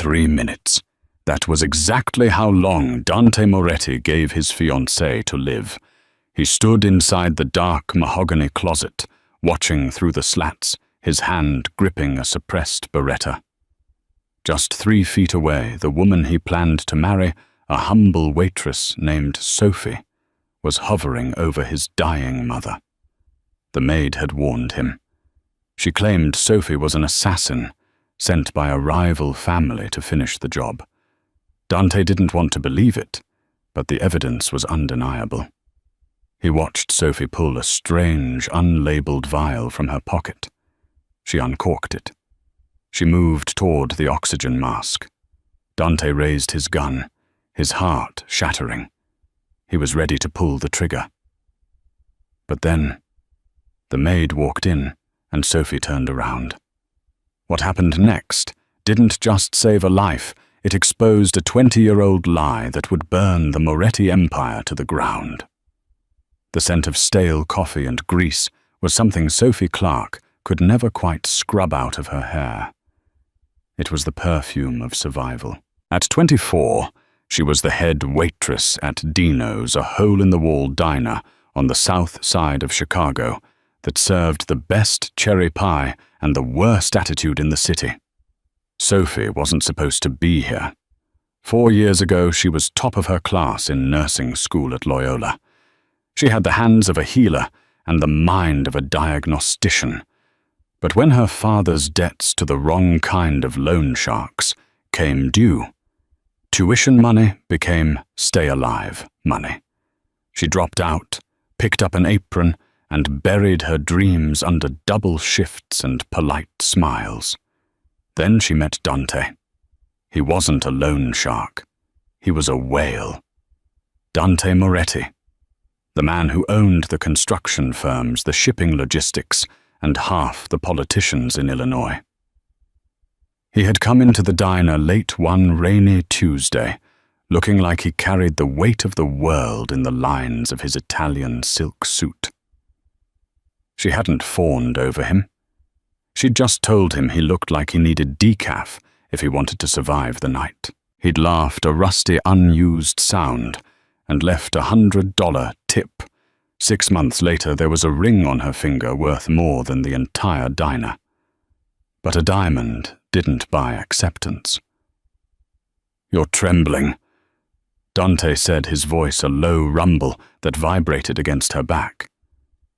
3 minutes. That was exactly how long Dante Moretti gave his fiancée to live. He stood inside the dark mahogany closet, watching through the slats, his hand gripping a suppressed Beretta. Just 3 feet away, the woman he planned to marry, a humble waitress named Sophie, was hovering over his dying mother. The maid had warned him. She claimed Sophie was an assassin, sent by a rival family to finish the job. Dante didn't want to believe it, but the evidence was undeniable. He watched Sophie pull a strange, unlabeled vial from her pocket. She uncorked it. She moved toward the oxygen mask. Dante raised his gun, his heart shattering. He was ready to pull the trigger. But then, the maid walked in, and Sophie turned around. What happened next didn't just save a life, it exposed a 20-year-old lie that would burn the Moretti empire to the ground. The scent of stale coffee and grease was something Sophie Clark could never quite scrub out of her hair. It was the perfume of survival. At 24, she was the head waitress at Dino's, a hole-in-the-wall diner on the south side of Chicago that served the best cherry pie and the worst attitude in the city. Sophie wasn't supposed to be here. 4 years ago, she was top of her class in nursing school at Loyola. She had the hands of a healer and the mind of a diagnostician. But when her father's debts to the wrong kind of loan sharks came due, tuition money became stay-alive money. She dropped out, picked up an apron, and buried her dreams under double shifts and polite smiles. Then she met Dante. He wasn't a loan shark. He was a whale. Dante Moretti, the man who owned the construction firms, the shipping logistics, and half the politicians in Illinois. He had come into the diner late one rainy Tuesday, looking like he carried the weight of the world in the lines of his Italian silk suit. She hadn't fawned over him. She'd just told him he looked like he needed decaf if he wanted to survive the night. He'd laughed a rusty, unused sound and left $100 tip. 6 months later, there was a ring on her finger worth more than the entire diner. But a diamond didn't buy acceptance. "You're trembling," Dante said, his voice a low rumble that vibrated against her back.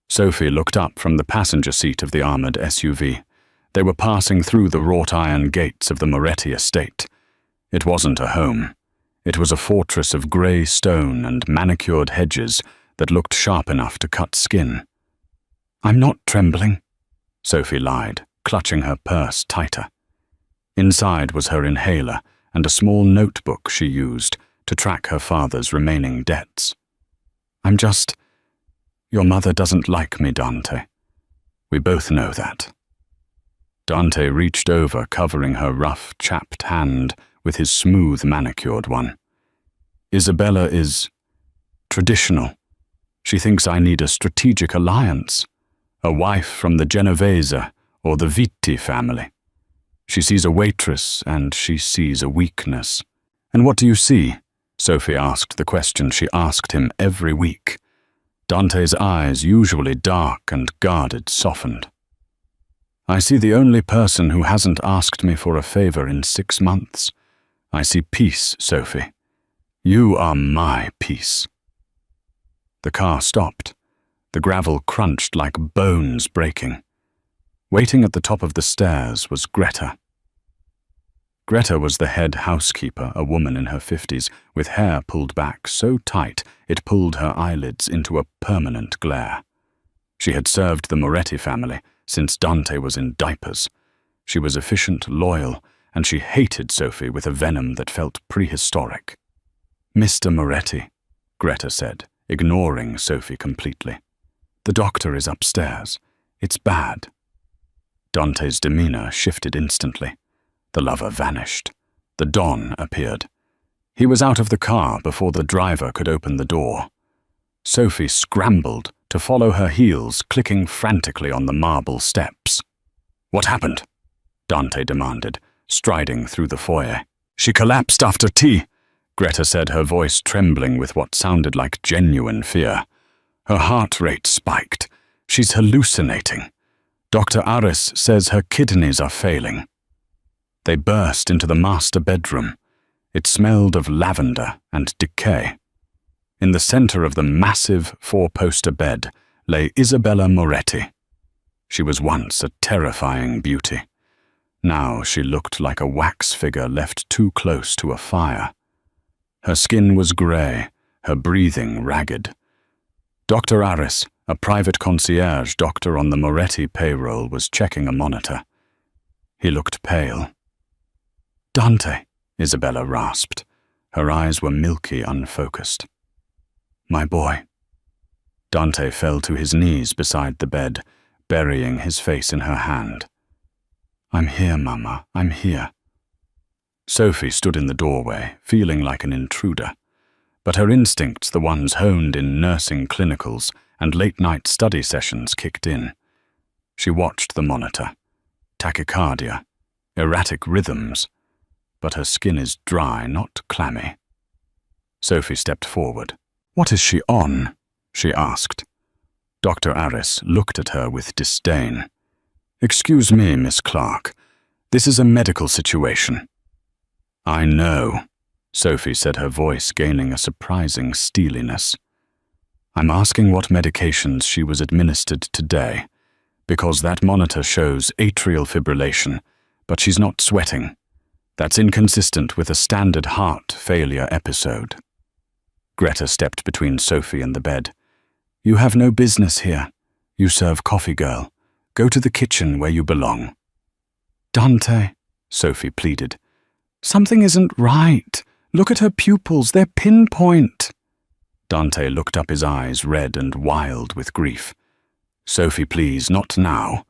Sophie looked up from the passenger seat of the armored SUV. They were passing through the wrought-iron gates of the Moretti estate. It wasn't a home. It was a fortress of grey stone and manicured hedges that looked sharp enough to cut skin. "I'm not trembling," Sophie lied, clutching her purse tighter. Inside was her inhaler and a small notebook she used to track her father's remaining debts. Your mother doesn't like me, Dante. We both know that." Dante reached over, covering her rough, chapped hand with his smooth, manicured one. "Isabella is traditional. She thinks I need a strategic alliance, a wife from the Genovese or the Vitti family. She sees a waitress and she sees a weakness." "And what do you see?" Sophie asked the question she asked him every week. Dante's eyes, usually dark and guarded, softened. "I see the only person who hasn't asked me for a favor in 6 months. I see peace, Sophie. You are my peace." The car stopped. The gravel crunched like bones breaking. Waiting at the top of the stairs was Greta. Greta was the head housekeeper, a woman in her 50s, with hair pulled back so tight it pulled her eyelids into a permanent glare. She had served the Moretti family since Dante was in diapers. She was efficient, loyal, and she hated Sophie with a venom that felt prehistoric. "Mr. Moretti," Greta said, ignoring Sophie completely. "The doctor is upstairs. It's bad." Dante's demeanor shifted instantly. The lover vanished. The Don appeared. He was out of the car before the driver could open the door. Sophie scrambled to follow her heels, clicking frantically on the marble steps. "What happened?" Dante demanded, striding through the foyer. She collapsed after tea, Greta said, her voice trembling with what sounded like genuine fear. Her heart rate spiked. She's hallucinating. Dr. Aris says her kidneys are failing. They burst into the master bedroom. It smelled of lavender and decay. In the center of the massive four-poster bed lay Isabella Moretti. She was once a terrifying beauty. Now she looked like a wax figure left too close to a fire. Her skin was grey, her breathing ragged. Dr. Aris, a private concierge doctor on the Moretti payroll, was checking a monitor. He looked pale. "Dante," Isabella rasped. Her eyes were milky, unfocused. "My boy." Dante fell to his knees beside the bed, burying his face in her hand. "I'm here, Mama, I'm here." Sophie stood in the doorway, feeling like an intruder. But her instincts, the ones honed in nursing clinicals and late-night study sessions, kicked in. She watched the monitor. Tachycardia, erratic rhythms, but her skin is dry, not clammy. Sophie stepped forward. "What is she on?" she asked. Dr. Aris looked at her with disdain. "Excuse me, Miss Clark. This is a medical situation." "I know," Sophie said, her voice gaining a surprising steeliness. "I'm asking what medications she was administered today, because that monitor shows atrial fibrillation, but she's not sweating. That's inconsistent with a standard heart failure episode." Greta stepped between Sophie and the bed. "You have no business here. You serve coffee, girl. Go to the kitchen where you belong." "Dante," Sophie pleaded. "Something isn't right. Look at her pupils, they're pinpoint." Dante looked up, his eyes red and wild with grief. "Sophie, please, not now.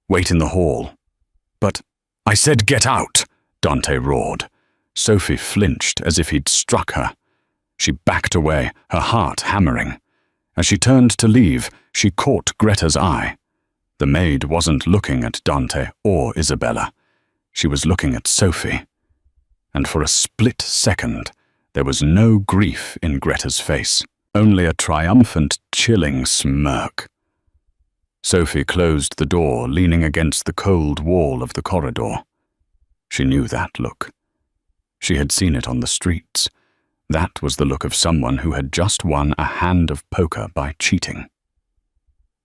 Wait in the hall." "But I said get out," Dante roared. Sophie flinched as if he'd struck her. She backed away, her heart hammering. As she turned to leave, she caught Greta's eye. The maid wasn't looking at Dante or Isabella. She was looking at Sophie. And for a split second, there was no grief in Greta's face, only a triumphant, chilling smirk. Sophie closed the door, leaning against the cold wall of the corridor. She knew that look. She had seen it on the streets. That was the look of someone who had just won a hand of poker by cheating.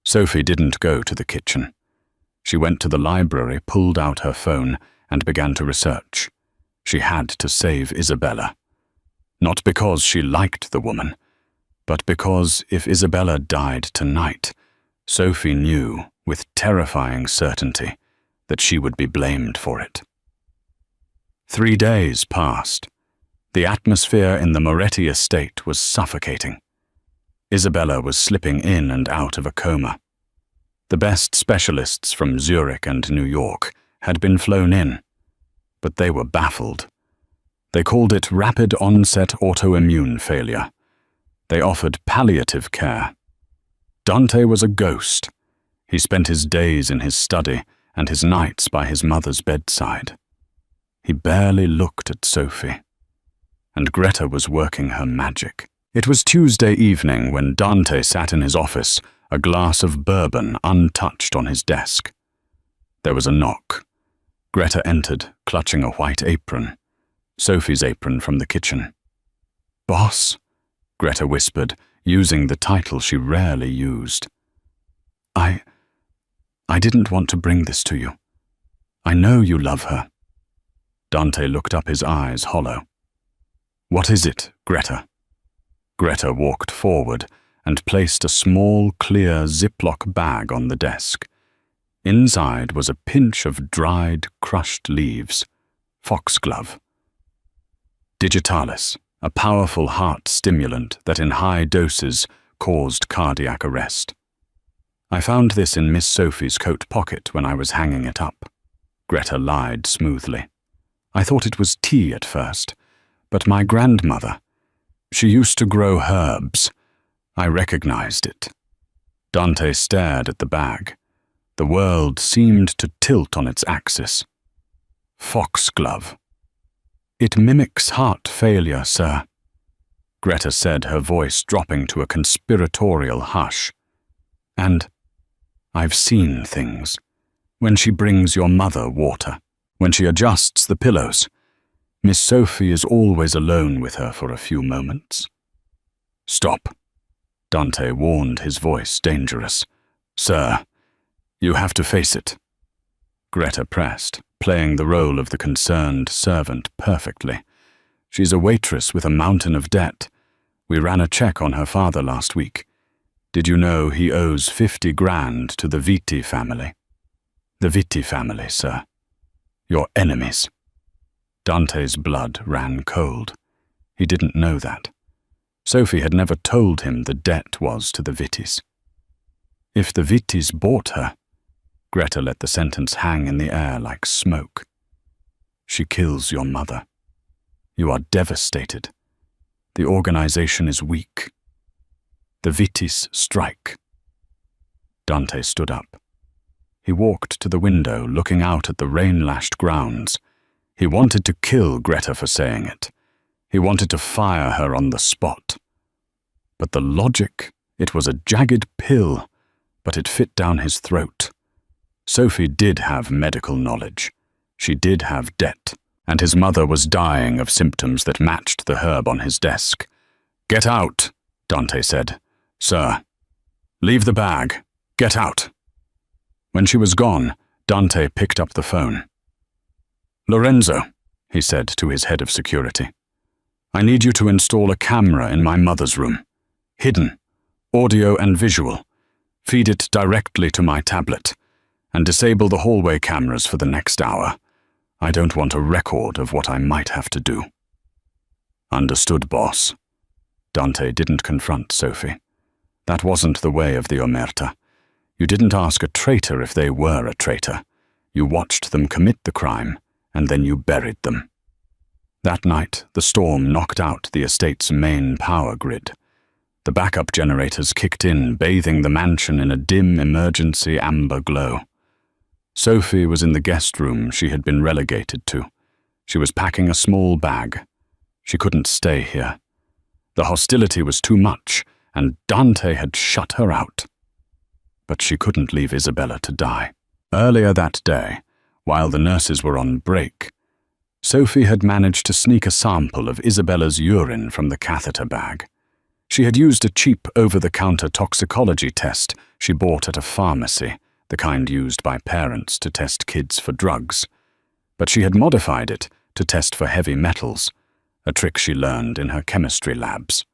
Sophie didn't go to the kitchen. She went to the library, pulled out her phone, and began to research. She had to save Isabella. Not because she liked the woman, but because if Isabella died tonight, Sophie knew with terrifying certainty that she would be blamed for it. 3 days passed. The atmosphere in the Moretti estate was suffocating. Isabella was slipping in and out of a coma. The best specialists from Zurich and New York had been flown in, but they were baffled. They called it rapid onset autoimmune failure. They offered palliative care. Dante was a ghost. He spent his days in his study and his nights by his mother's bedside. He barely looked at Sophie. And Greta was working her magic. It was Tuesday evening when Dante sat in his office, a glass of bourbon untouched on his desk. There was a knock. Greta entered, clutching a white apron, Sophie's apron from the kitchen. "Boss," Greta whispered, using the title she rarely used. I didn't want to bring this to you. I know you love her." Dante looked up, his eyes hollow. "What is it, Greta?" Greta walked forward and placed a small, clear Ziploc bag on the desk. Inside was a pinch of dried, crushed leaves. Foxglove. Digitalis, a powerful heart stimulant that in high doses caused cardiac arrest. "I found this in Miss Sophie's coat pocket when I was hanging it up." Greta lied smoothly. "I thought it was tea at first, but my grandmother, she used to grow herbs. I recognized it." Dante stared at the bag. The world seemed to tilt on its axis. Foxglove. It mimics heart failure, sir, Greta said, her voice dropping to a conspiratorial hush. And I've seen things. When she brings your mother water, when she adjusts the pillows, Miss Sophie is always alone with her for a few moments. Stop, Dante warned, his voice dangerous. Sir, you have to face it. Greta pressed, playing the role of the concerned servant perfectly. She's a waitress with a mountain of debt. We ran a check on her father last week. Did you know he owes 50 grand to the Vitti family? The Vitti family, sir. Your enemies. Dante's blood ran cold. He didn't know that. Sophie had never told him the debt was to the Vittis. If the Vittis bought her, Greta let the sentence hang in the air like smoke. She kills your mother. You are devastated. The organization is weak. The Vittis strike. Dante stood up. He walked to the window, looking out at the rain-lashed grounds. He wanted to kill Greta for saying it. He wanted to fire her on the spot. But the logic, it was a jagged pill, but it fit down his throat. Sophie did have medical knowledge. She did have debt, and his mother was dying of symptoms that matched the herb on his desk. Get out, Dante said. Sir, leave the bag. Get out. When she was gone, Dante picked up the phone. Lorenzo, he said to his head of security, I need you to install a camera in my mother's room. Hidden, audio and visual. Feed it directly to my tablet, and disable the hallway cameras for the next hour. I don't want a record of what I might have to do. Understood, boss. Dante didn't confront Sophie. That wasn't the way of the Omerta. You didn't ask a traitor if they were a traitor. You watched them commit the crime, and then you buried them. That night, the storm knocked out the estate's main power grid. The backup generators kicked in, bathing the mansion in a dim emergency amber glow. Sophie was in the guest room she had been relegated to. She was packing a small bag. She couldn't stay here. The hostility was too much, and Dante had shut her out. But she couldn't leave Isabella to die. Earlier that day, while the nurses were on break, Sophie had managed to sneak a sample of Isabella's urine from the catheter bag. She had used a cheap over-the-counter toxicology test she bought at a pharmacy, the kind used by parents to test kids for drugs. But she had modified it to test for heavy metals, a trick she learned in her chemistry labs.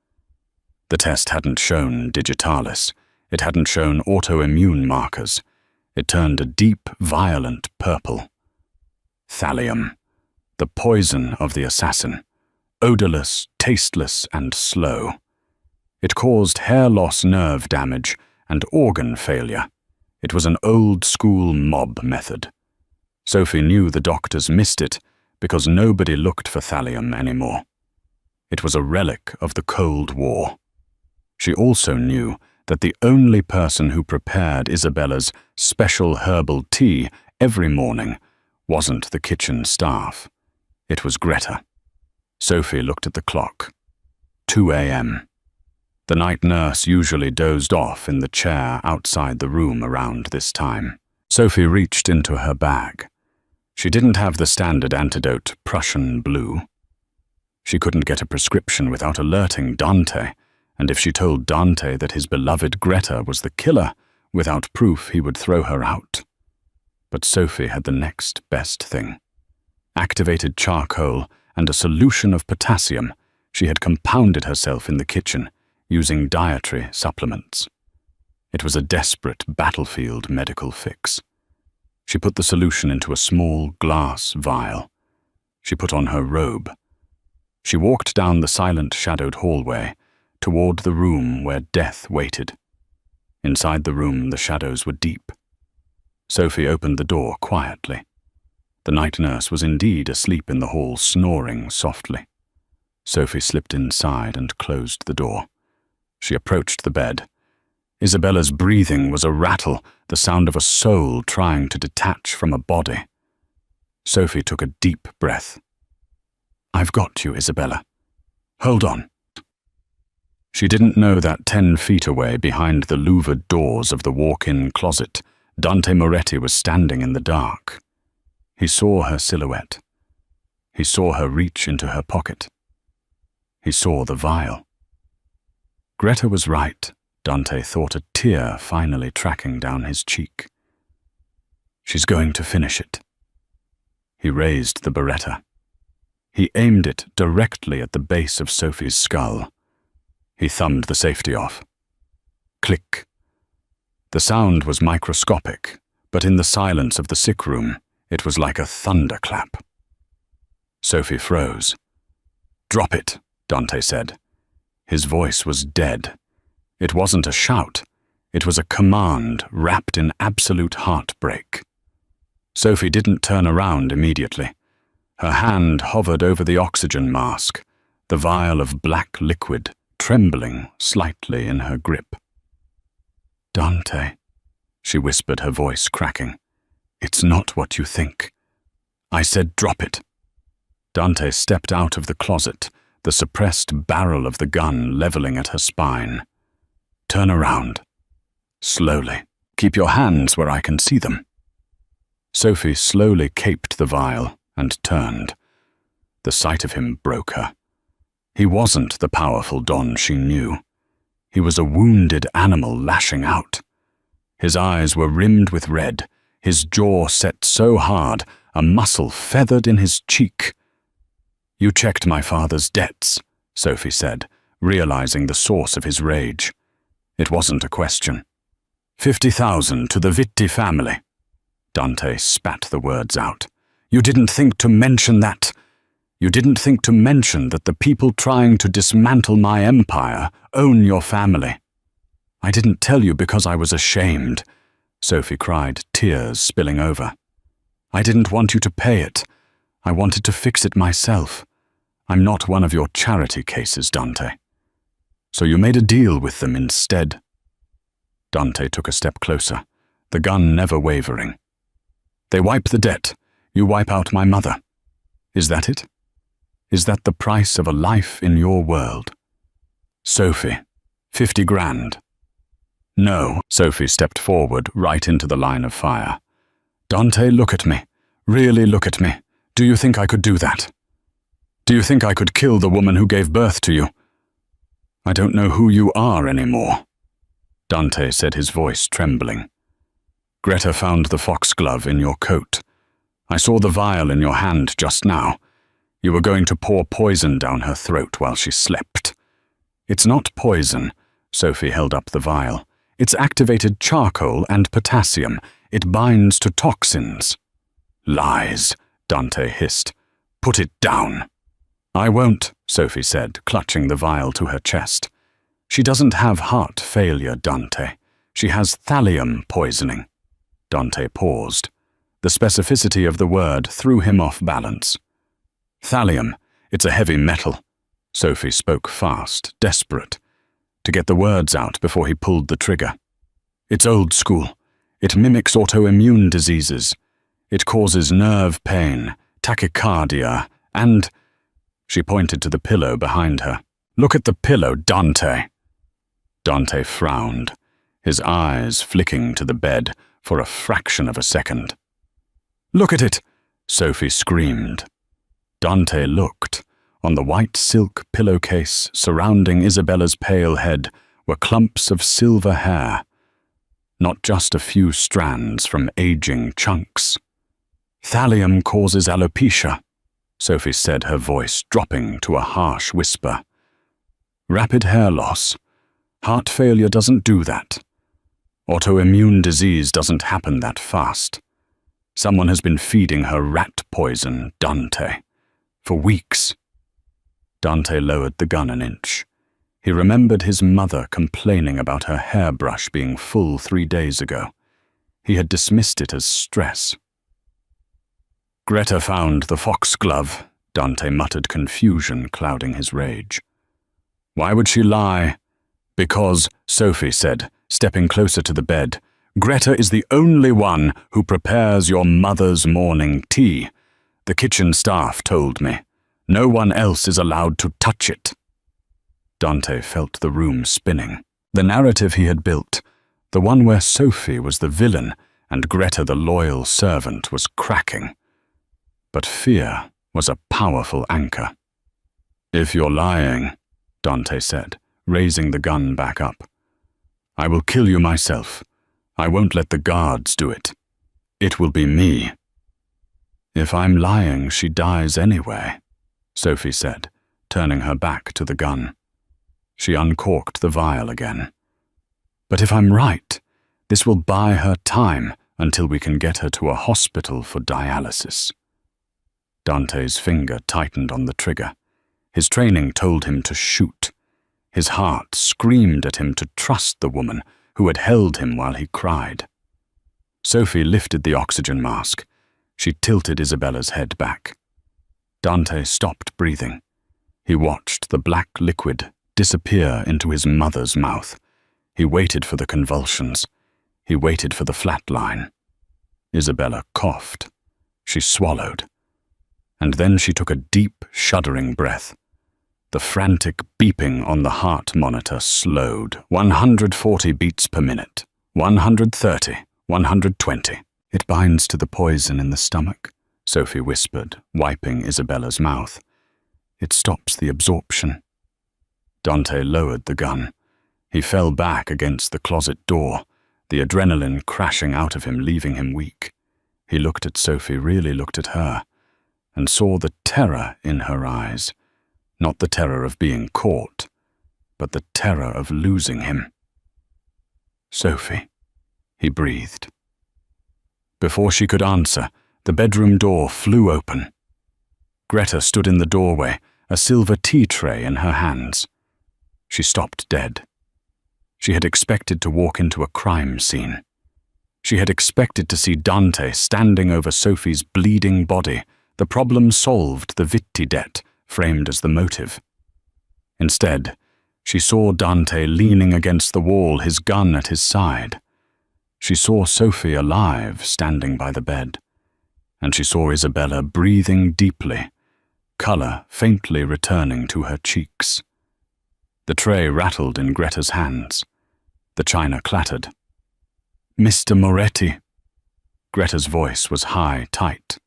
The test hadn't shown digitalis. It hadn't shown autoimmune markers. It turned a deep, violent purple. Thallium, the poison of the assassin, odorless, tasteless, and slow. It caused hair loss, nerve damage, and organ failure. It was an old-school mob method. Sophie knew the doctors missed it because nobody looked for thallium anymore. It was a relic of the Cold War. She also knew that the only person who prepared Isabella's special herbal tea every morning wasn't the kitchen staff. It was Greta. Sophie looked at the clock. 2 a.m. The night nurse usually dozed off in the chair outside the room around this time. Sophie reached into her bag. She didn't have the standard antidote, Prussian blue. She couldn't get a prescription without alerting Dante, and if she told Dante that his beloved Greta was the killer, without proof he would throw her out. But Sophie had the next best thing. Activated charcoal and a solution of potassium. She had compounded herself in the kitchen, using dietary supplements. It was a desperate battlefield medical fix. She put the solution into a small glass vial. She put on her robe. She walked down the silent, shadowed hallway toward the room where death waited. Inside the room, the shadows were deep. Sophie opened the door quietly. The night nurse was indeed asleep in the hall, snoring softly. Sophie slipped inside and closed the door. She approached the bed. Isabella's breathing was a rattle, the sound of a soul trying to detach from a body. Sophie took a deep breath. I've got you, Isabella. Hold on. She didn't know that 10 feet away, behind the louvered doors of the walk-in closet, Dante Moretti was standing in the dark. He saw her silhouette. He saw her reach into her pocket. He saw the vial. Greta was right, Dante thought, a tear finally tracking down his cheek. She's going to finish it. He raised the Beretta. He aimed it directly at the base of Sophie's skull. He thumbed the safety off. Click. The sound was microscopic, but in the silence of the sick room, it was like a thunderclap. Sophie froze. Drop it, Dante said. His voice was dead. It wasn't a shout. It was a command wrapped in absolute heartbreak. Sophie didn't turn around immediately. Her hand hovered over the oxygen mask, the vial of black liquid trembling slightly in her grip. Dante, she whispered, her voice cracking. It's not what you think. I said drop it. Dante stepped out of the closet, the suppressed barrel of the gun leveling at her spine. Turn around. Slowly. Keep your hands where I can see them. Sophie slowly caped the vial and turned. The sight of him broke her. He wasn't the powerful Don she knew. He was a wounded animal lashing out. His eyes were rimmed with red, his jaw set so hard, a muscle feathered in his cheek. You checked my father's debts, Sophie said, realizing the source of his rage. It wasn't a question. 50,000 to the Vitti family. Dante spat the words out. You didn't think to mention that. You didn't think to mention that the people trying to dismantle my empire own your family. I didn't tell you because I was ashamed, Sophie cried, tears spilling over. I didn't want you to pay it. I wanted to fix it myself. I'm not one of your charity cases, Dante. So you made a deal with them instead. Dante took a step closer, the gun never wavering. They wipe the debt. You wipe out my mother. Is that it? Is that the price of a life in your world? Sophie, 50 grand. No, Sophie stepped forward right into the line of fire. Dante, look at me. Really look at me. Do you think I could do that? Do you think I could kill the woman who gave birth to you? I don't know who you are anymore, Dante said, his voice trembling. Greta found the foxglove in your coat. I saw the vial in your hand just now. You were going to pour poison down her throat while she slept. It's not poison, Sophie held up the vial. It's activated charcoal and potassium. It binds to toxins. Lies, Dante hissed. Put it down. I won't, Sophie said, clutching the vial to her chest. She doesn't have heart failure, Dante. She has thallium poisoning. Dante paused. The specificity of the word threw him off balance. Thallium, it's a heavy metal. Sophie spoke fast, desperate, to get the words out before he pulled the trigger. It's old school. It mimics autoimmune diseases. It causes nerve pain, tachycardia, and... She pointed to the pillow behind her. Look at the pillow, Dante. Dante frowned, his eyes flicking to the bed for a fraction of a second. Look at it, Sophie screamed. Dante looked. On the white silk pillowcase surrounding Isabella's pale head were clumps of silver hair, not just a few strands from aging chunks. Thallium causes alopecia, Sophie said, her voice dropping to a harsh whisper. Rapid hair loss. Heart failure doesn't do that. Autoimmune disease doesn't happen that fast. Someone has been feeding her rat poison, Dante, for weeks. Dante lowered the gun an inch. He remembered his mother complaining about her hairbrush being full 3 days ago. He had dismissed it as stress. Greta found the foxglove, Dante muttered, confusion clouding his rage. Why would she lie? Because, Sophie said, stepping closer to the bed, Greta is the only one who prepares your mother's morning tea. The kitchen staff told me. No one else is allowed to touch it." Dante felt the room spinning. The narrative he had built, the one where Sophie was the villain and Greta the loyal servant, was cracking. But fear was a powerful anchor. "If you're lying," Dante said, raising the gun back up, "I will kill you myself. I won't let the guards do it. It will be me." "If I'm lying, she dies anyway," Sophie said, turning her back to the gun. She uncorked the vial again. "But if I'm right, this will buy her time until we can get her to a hospital for dialysis." Dante's finger tightened on the trigger. His training told him to shoot. His heart screamed at him to trust the woman who had held him while he cried. Sophie lifted the oxygen mask. She tilted Isabella's head back. Dante stopped breathing. He watched the black liquid disappear into his mother's mouth. He waited for the convulsions. He waited for the flat line. Isabella coughed. She swallowed. And then she took a deep, shuddering breath. The frantic beeping on the heart monitor slowed. 140 beats per minute. 130. 120. "It binds to the poison in the stomach," Sophie whispered, wiping Isabella's mouth. "It stops the absorption." Dante lowered the gun. He fell back against the closet door, the adrenaline crashing out of him, leaving him weak. He looked at Sophie, really looked at her, and saw the terror in her eyes. Not the terror of being caught, but the terror of losing him. "Sophie," he breathed. Before she could answer, the bedroom door flew open. Greta stood in the doorway, a silver tea tray in her hands. She stopped dead. She had expected to walk into a crime scene. She had expected to see Dante standing over Sophie's bleeding body, the problem solved, the Vitti debt framed as the motive. Instead, she saw Dante leaning against the wall, his gun at his side. She saw Sophie alive, standing by the bed. And she saw Isabella breathing deeply, color faintly returning to her cheeks. The tray rattled in Greta's hands. The china clattered. "Mr. Moretti." Greta's voice was high, tight.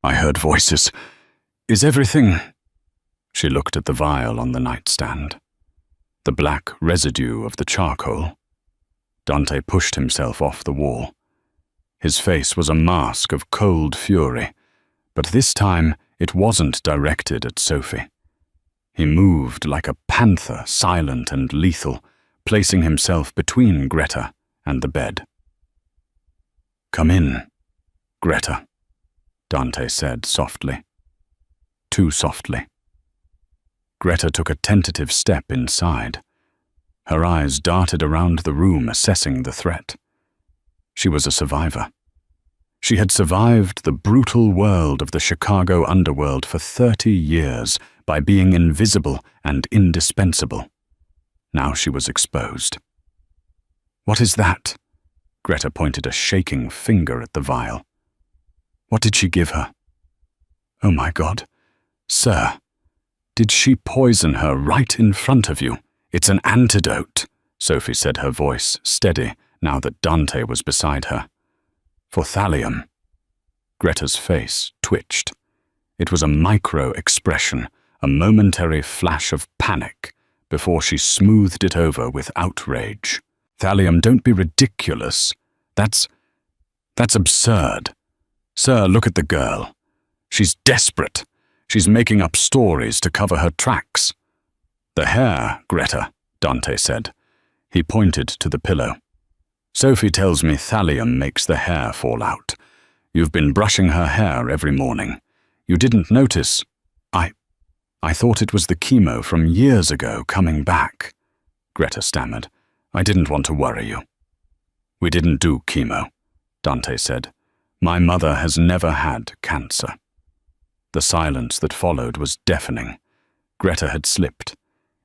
I heard voices. "Is everything—" She looked at the vial on the nightstand. The black residue of the charcoal. Dante pushed himself off the wall. His face was a mask of cold fury, but this time it wasn't directed at Sophie. He moved like a panther, silent and lethal, placing himself between Greta and the bed. "Come in, Greta," Dante said softly. Too softly. Greta took a tentative step inside. Her eyes darted around the room, assessing the threat. She was a survivor. She had survived the brutal world of the Chicago underworld for 30 years by being invisible and indispensable. Now she was exposed. "What is that?" Greta pointed a shaking finger at the vial. "What did she give her?" "Oh my God. Sir, did she poison her right in front of you? It's an antidote," Sophie said, her voice steady now that Dante was beside her. "For thallium." Greta's face twitched. It was a micro-expression, a momentary flash of panic, before she smoothed it over with outrage. "Thallium, don't be ridiculous. That's absurd. Sir, look at the girl. She's desperate. She's making up stories to cover her tracks." "The hair, Greta," Dante said. He pointed to the pillow. "Sophie tells me thallium makes the hair fall out. You've been brushing her hair every morning. You didn't notice." I thought it was the chemo from years ago coming back," Greta stammered. "I didn't want to worry you." "We didn't do chemo," Dante said. "My mother has never had cancer." The silence that followed was deafening. Greta had slipped.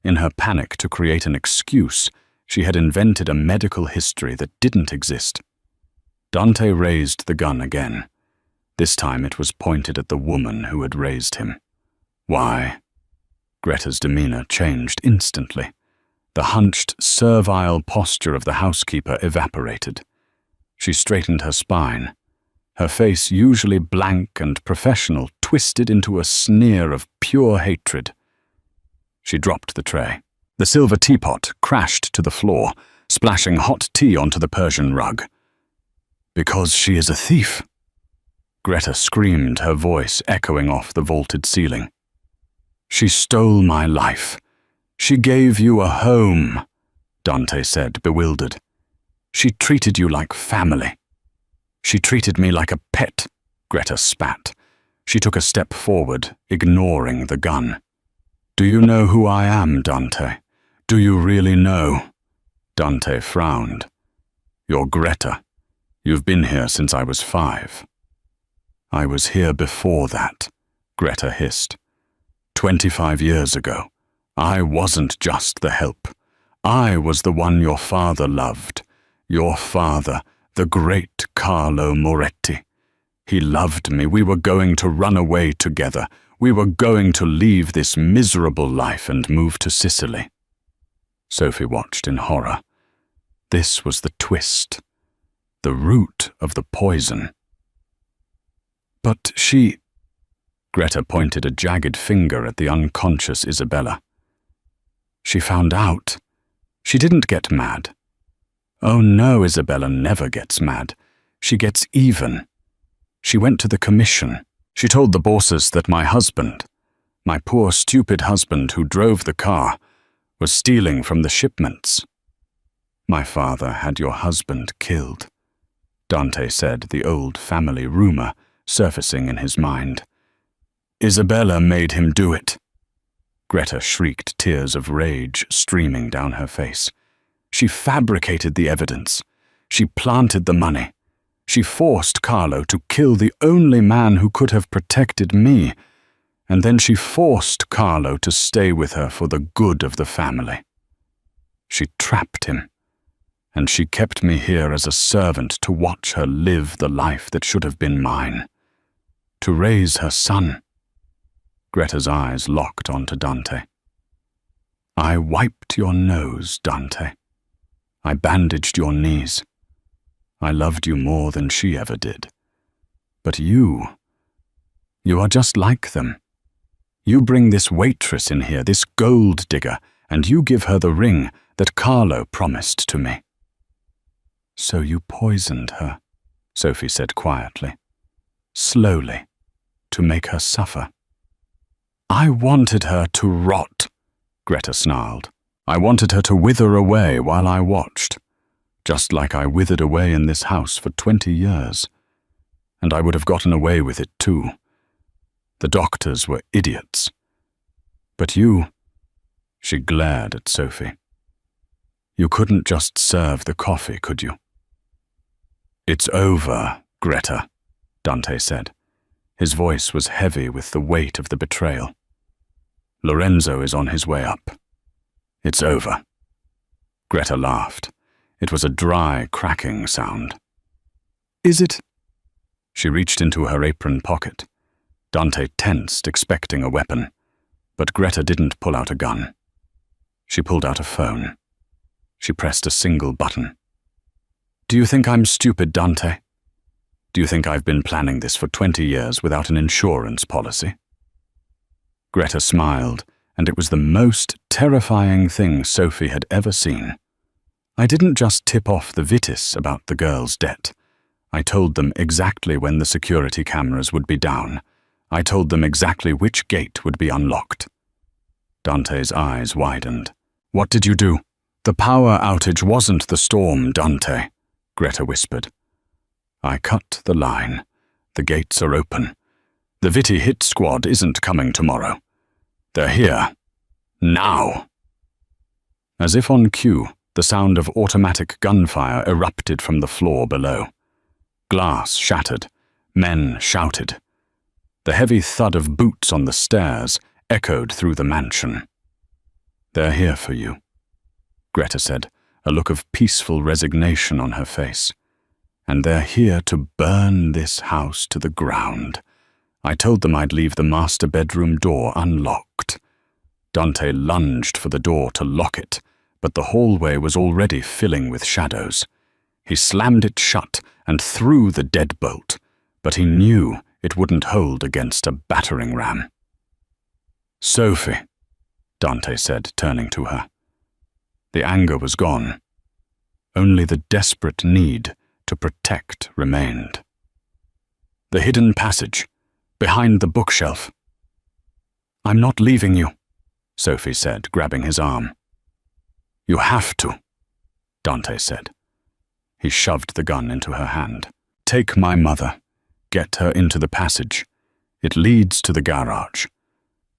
In her panic to create an excuse, she had invented a medical history that didn't exist. Dante raised the gun again. This time it was pointed at the woman who had raised him. Why? Greta's demeanor changed instantly. The hunched, servile posture of the housekeeper evaporated. She straightened her spine. Her face, usually blank and professional, twisted into a sneer of pure hatred. She dropped the tray. The silver teapot crashed to the floor, splashing hot tea onto the Persian rug. Because she is a thief? Greta screamed, her voice echoing off the vaulted ceiling. She stole my life. She gave you a home, Dante said, bewildered. She treated you like family. She treated me like a pet, Greta spat. She took a step forward, ignoring the gun. Do you know who I am, Dante? Do you really know? Dante frowned. You're Greta. You've been here since I was 5. I was here before that, Greta hissed. 25 years ago. I wasn't just the help. I was the one your father loved. Your father, the great Carlo Moretti. He loved me. We were going to run away together. We were going to leave this miserable life and move to Sicily. Sophie watched in horror. This was the twist, the root of the poison. But she... Greta pointed a jagged finger at the unconscious Isabella. She found out. She didn't get mad. Oh no, Isabella never gets mad. She gets even. She went to the commission. She told the bosses that my husband, my poor stupid husband who drove the car, was stealing from the shipments. My father had your husband killed, Dante said, the old family rumor surfacing in his mind. Isabella made him do it. Greta shrieked, tears of rage streaming down her face. She fabricated the evidence. She planted the money. She forced Carlo to kill the only man who could have protected me, and then she forced Carlo to stay with her for the good of the family. She trapped him, and she kept me here as a servant to watch her live the life that should have been mine, to raise her son. Greta's eyes locked onto Dante. I wiped your nose, Dante. I bandaged your knees. I loved you more than she ever did. But you are just like them. You bring this waitress in here, this gold digger, and you give her the ring that Carlo promised to me. So you poisoned her, Sophie said quietly. Slowly, to make her suffer. I wanted her to rot, Greta snarled. I wanted her to wither away while I watched, just like I withered away in this house for 20 years. And I would have gotten away with it too. The doctors were idiots. But you, she glared at Sophie. You couldn't just serve the coffee, could you? It's over, Greta, Dante said. His voice was heavy with the weight of the betrayal. Lorenzo is on his way up. It's over. Greta laughed. It was a dry, cracking sound. Is it? She reached into her apron pocket. Dante tensed, expecting a weapon, but Greta didn't pull out a gun. She pulled out a phone. She pressed a single button. Do you think I'm stupid, Dante? Do you think I've been planning this for 20 years without an insurance policy? Greta smiled, and it was the most terrifying thing Sophie had ever seen. I didn't just tip off the Vitis about the girl's debt. I told them exactly when the security cameras would be down. I told them exactly which gate would be unlocked. Dante's eyes widened. What did you do? The power outage wasn't the storm, Dante, Greta whispered. I cut the line. The gates are open. The Viti hit squad isn't coming tomorrow. They're here. Now. As if on cue, the sound of automatic gunfire erupted from the floor below. Glass shattered. Men shouted. The heavy thud of boots on the stairs echoed through the mansion. They're here for you, Greta said, a look of peaceful resignation on her face. And they're here to burn this house to the ground. I told them I'd leave the master bedroom door unlocked. Dante lunged for the door to lock it, but the hallway was already filling with shadows. He slammed it shut and threw the deadbolt, but he knew it wouldn't hold against a battering ram. "Sophie," Dante said, turning to her. The anger was gone. Only the desperate need to protect remained. "The hidden passage, behind the bookshelf." "I'm not leaving you," Sophie said, grabbing his arm. "You have to," Dante said. He shoved the gun into her hand. "Take my mother. Get her into the passage. It leads to the garage.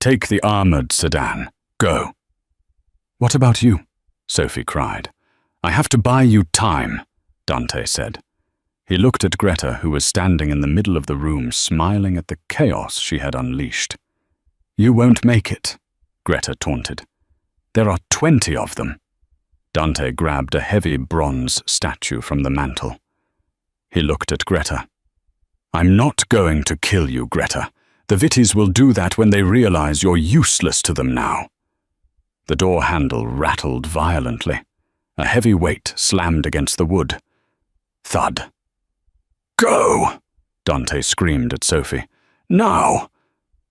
Take the armored sedan. Go." "What about you?" Sophie cried. "I have to buy you time," Dante said. He looked at Greta, who was standing in the middle of the room, smiling at the chaos she had unleashed. "You won't make it," Greta taunted. "There are 20 of them." Dante grabbed a heavy bronze statue from the mantel. He looked at Greta. "I'm not going to kill you, Greta. The Vitties will do that when they realize you're useless to them now." The door handle rattled violently. A heavy weight slammed against the wood. Thud. "Go!" Dante screamed at Sophie. "Now!"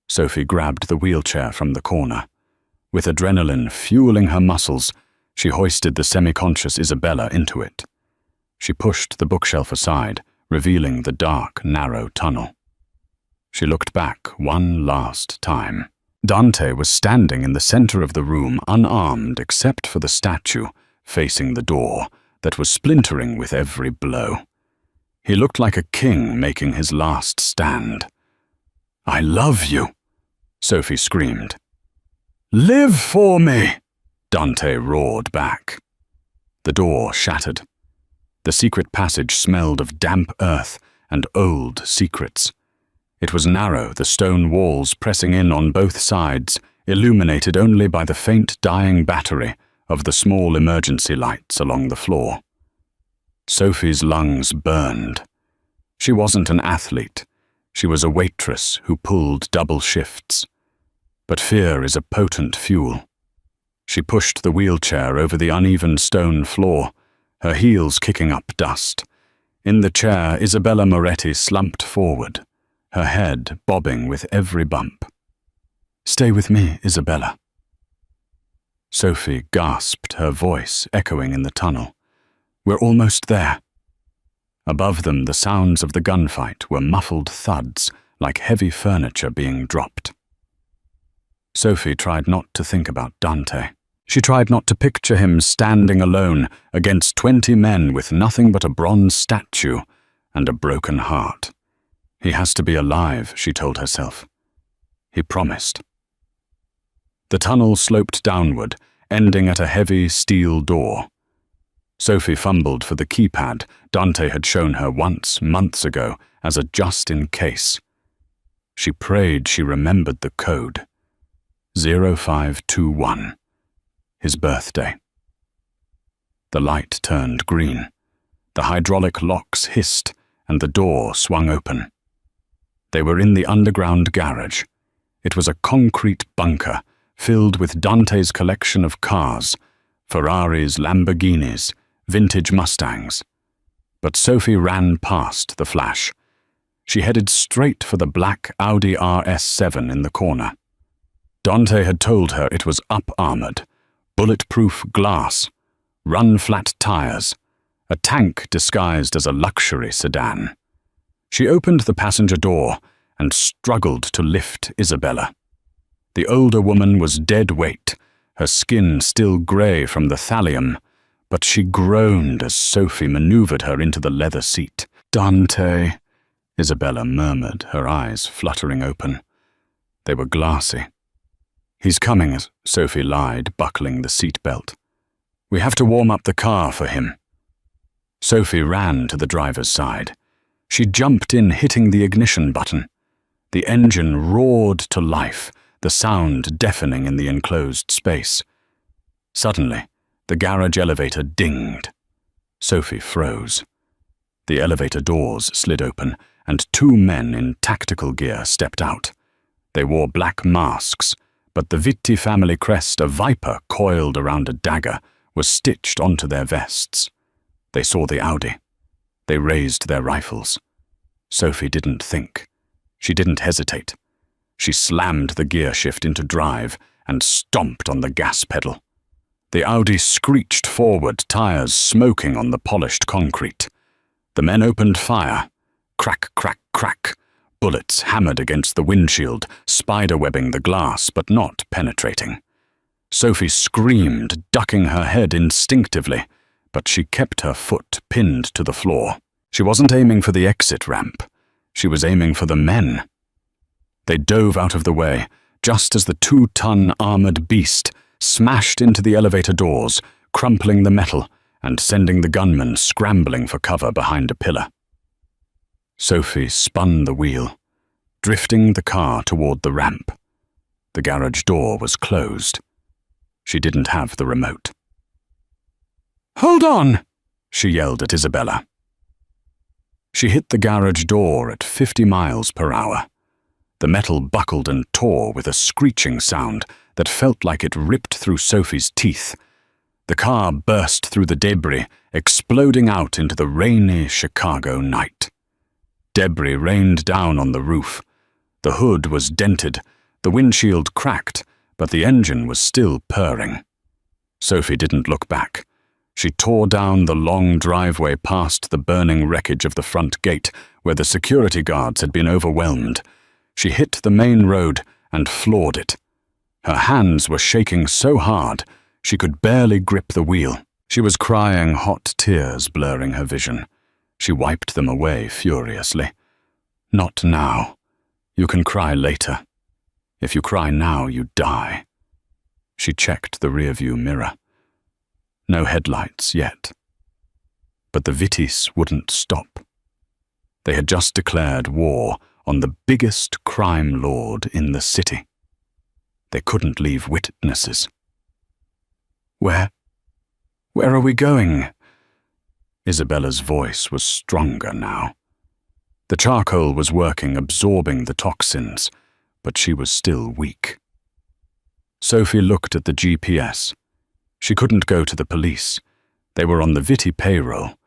Sophie grabbed the wheelchair from the corner. With adrenaline fueling her muscles, she hoisted the semi-conscious Isabella into it. She pushed the bookshelf aside, revealing the dark, narrow tunnel. She looked back one last time. Dante was standing in the center of the room, unarmed except for the statue, facing the door, that was splintering with every blow. He looked like a king making his last stand. "I love you," Sophie screamed. "Live for me," Dante roared back. The door shattered. The secret passage smelled of damp earth and old secrets. It was narrow, the stone walls pressing in on both sides, illuminated only by the faint dying battery of the small emergency lights along the floor. Sophie's lungs burned. She wasn't an athlete. She was a waitress who pulled double shifts. But fear is a potent fuel. She pushed the wheelchair over the uneven stone floor, her heels kicking up dust. In the chair, Isabella Moretti slumped forward, her head bobbing with every bump. "Stay with me, Isabella." Sophie gasped, her voice echoing in the tunnel. "We're almost there." Above them, the sounds of the gunfight were muffled thuds, like heavy furniture being dropped. Sophie tried not to think about Dante. She tried not to picture him standing alone against 20 men with nothing but a bronze statue and a broken heart. He has to be alive, she told herself. He promised. The tunnel sloped downward, ending at a heavy steel door. Sophie fumbled for the keypad Dante had shown her once, months ago, as a just-in-case. She prayed she remembered the code. 0521. His birthday. The light turned green. The hydraulic locks hissed, and the door swung open. They were in the underground garage. It was a concrete bunker filled with Dante's collection of cars, Ferraris, Lamborghinis, vintage Mustangs. But Sophie ran past the flash. She headed straight for the black Audi RS7 in the corner. Dante had told her it was up-armored, bulletproof glass, run-flat tires, a tank disguised as a luxury sedan. She opened the passenger door and struggled to lift Isabella. The older woman was dead weight, her skin still grey from the thallium, but she groaned as Sophie maneuvered her into the leather seat. "Dante," Isabella murmured, her eyes fluttering open. They were glassy. "He's coming," Sophie lied, buckling the seatbelt. "We have to warm up the car for him." Sophie ran to the driver's side. She jumped in, hitting the ignition button. The engine roared to life, the sound deafening in the enclosed space. Suddenly, the garage elevator dinged. Sophie froze. The elevator doors slid open, and two men in tactical gear stepped out. They wore black masks, but the Vitti family crest, a viper coiled around a dagger, was stitched onto their vests. They saw the Audi. They raised their rifles. Sophie didn't think. She didn't hesitate. She slammed the gear shift into drive and stomped on the gas pedal. The Audi screeched forward, tires smoking on the polished concrete. The men opened fire. Crack, crack, crack. Bullets hammered against the windshield, spiderwebbing the glass but not penetrating. Sophie screamed, ducking her head instinctively, but she kept her foot pinned to the floor. She wasn't aiming for the exit ramp. She was aiming for the men. They dove out of the way, just as the 2-ton armored beast smashed into the elevator doors, crumpling the metal and sending the gunman scrambling for cover behind a pillar. Sophie spun the wheel, drifting the car toward the ramp. The garage door was closed. She didn't have the remote. "Hold on!" she yelled at Isabella. She hit the garage door at 50 miles per hour. The metal buckled and tore with a screeching sound that felt like it ripped through Sophie's teeth. The car burst through the debris, exploding out into the rainy Chicago night. Debris rained down on the roof. The hood was dented, the windshield cracked, but the engine was still purring. Sophie didn't look back. She tore down the long driveway past the burning wreckage of the front gate, where the security guards had been overwhelmed. She hit the main road and floored it. Her hands were shaking so hard she could barely grip the wheel. She was crying, hot tears blurring her vision. She wiped them away furiously. "Not now. You can cry later. If you cry now, you die." She checked the rearview mirror. No headlights yet. But the Vittis wouldn't stop. They had just declared war on the biggest crime lord in the city. They couldn't leave witnesses. Where are we going?" Isabella's voice was stronger now. The charcoal was working, absorbing the toxins, but she was still weak. Sophie looked at the GPS. She couldn't go to the police. They were on the Vitti payroll.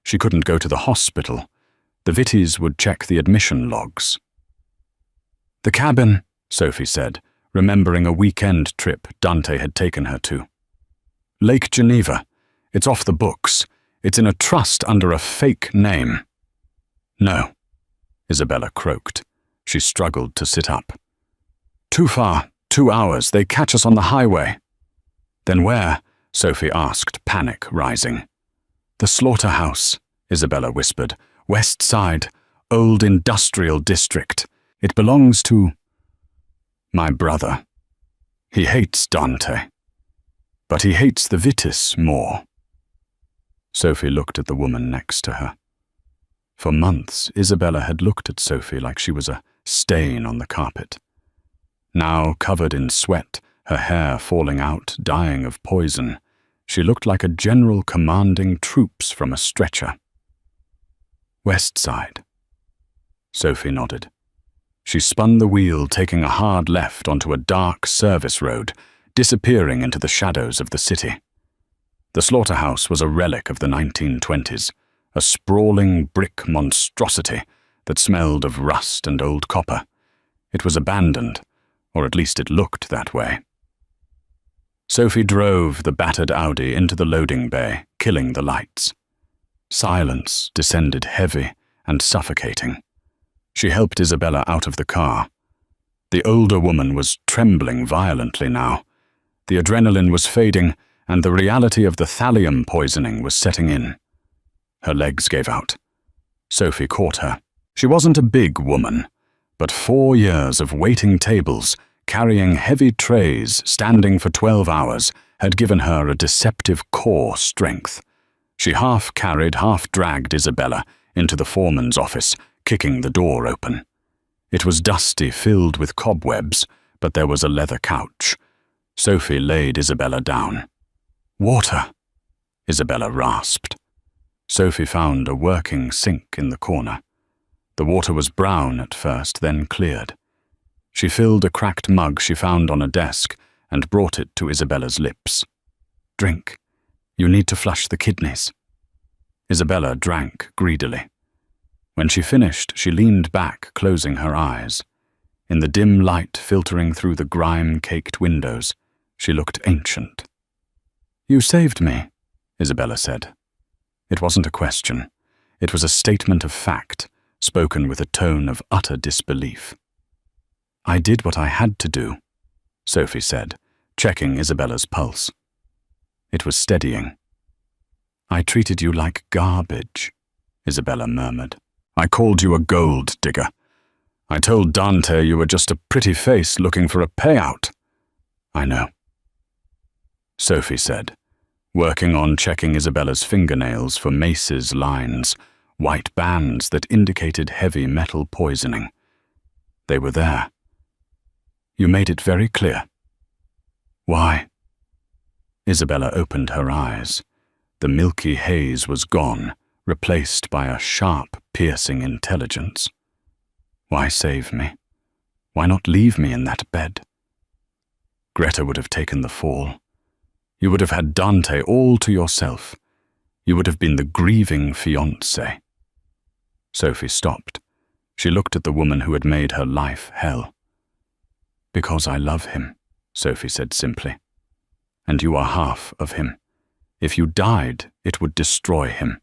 She couldn't go to the hospital. The Vittis would check the admission logs. "The cabin," Sophie said, remembering a weekend trip Dante had taken her to. "Lake Geneva. It's off the books. It's in a trust under a fake name." "No," Isabella croaked. She struggled to sit up. "Too far. 2 hours. They catch us on the highway." "Then where?" Sophie asked, panic rising. "The slaughterhouse," Isabella whispered. "West Side, old industrial district. It belongs to my brother. He hates Dante, but he hates the Vittis more." Sophie looked at the woman next to her. For months, Isabella had looked at Sophie like she was a stain on the carpet. Now, covered in sweat, her hair falling out, dying of poison, she looked like a general commanding troops from a stretcher. "West Side." Sophie nodded. She spun the wheel, taking a hard left onto a dark service road, disappearing into the shadows of the city. The slaughterhouse was a relic of the 1920s, a sprawling brick monstrosity that smelled of rust and old copper. It was abandoned, or at least it looked that way. Sophie drove the battered Audi into the loading bay, killing the lights. Silence descended heavy and suffocating. She helped Isabella out of the car. The older woman was trembling violently now. The adrenaline was fading, and the reality of the thallium poisoning was setting in. Her legs gave out. Sophie caught her. She wasn't a big woman, but 4 years of waiting tables, carrying heavy trays, standing for 12 hours, had given her a deceptive core strength. She half-carried, half-dragged Isabella into the foreman's office, kicking the door open. It was dusty, filled with cobwebs, but there was a leather couch. Sophie laid Isabella down. "Water," Isabella rasped. Sophie found a working sink in the corner. The water was brown at first, then cleared. She filled a cracked mug she found on a desk and brought it to Isabella's lips. "Drink. You need to flush the kidneys." Isabella drank greedily. When she finished, she leaned back, closing her eyes. In the dim light filtering through the grime-caked windows, she looked ancient. "You saved me," Isabella said. It wasn't a question. It was a statement of fact, spoken with a tone of utter disbelief. "I did what I had to do," Sophie said, checking Isabella's pulse. It was steadying. "I treated you like garbage," Isabella murmured. "I called you a gold digger. I told Dante you were just a pretty face looking for a payout." "I know," Sophie said, working on checking Isabella's fingernails for Mace's lines, white bands that indicated heavy metal poisoning. They were there. "You made it very clear." "Why?" Isabella opened her eyes. The milky haze was gone, replaced by a sharp, piercing intelligence. "Why save me? Why not leave me in that bed? Greta would have taken the fall. You would have had Dante all to yourself. You would have been the grieving fiancée." Sophie stopped. She looked at the woman who had made her life hell. "Because I love him," Sophie said simply. "And you are half of him. If you died, it would destroy him.